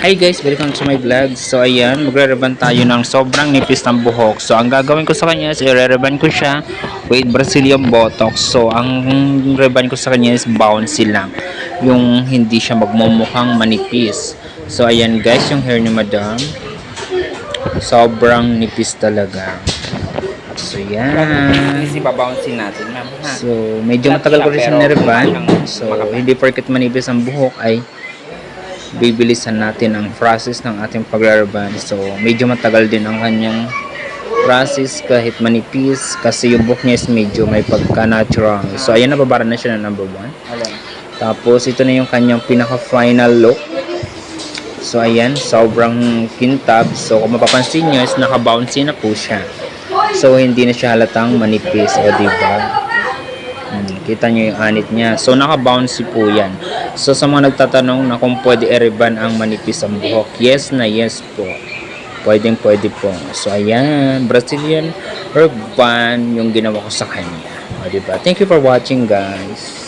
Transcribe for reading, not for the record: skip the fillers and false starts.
Hi guys, welcome to my vlog. So ayan, magre-reban tayo ng sobrang nipis ng buhok. So ang gagawin ko sa kanya is i-reban ko siya with Brazilian Botox. So ang reban ko sa kanya is bouncy lang. Yung hindi siya magmumukhang manipis. So ayan guys, yung hair ni madam. Sobrang nipis talaga. So yan. Kasi babaunsin natin, ma'am. Ha? So medyo matagal ko rin siya nireban. So hindi porket manipis ang buhok ay bibilisan natin ang process ng ating pagre-reban. So medyo matagal din ang kanyang process kahit manipis kasi yung buhok niya is medyo may pagka-natural. So ayan, nababara na siya na number 1. Tapos ito na yung kanyang pinaka-final look. So ayan, sobrang kintab. So kung mapapansin nyo is naka-bouncy na po siya. So hindi na siya halatang manipis, o diba? Kita nyo yung anit niya. So naka-bouncy po yan. So sa mga nagtatanong na kung pwede i-reban ang manipis ang buhok, yes na yes po. Pwede po. So ayan, Brazilian Reban yung ginawa ko sa kanya. O diba? Thank you for watching guys.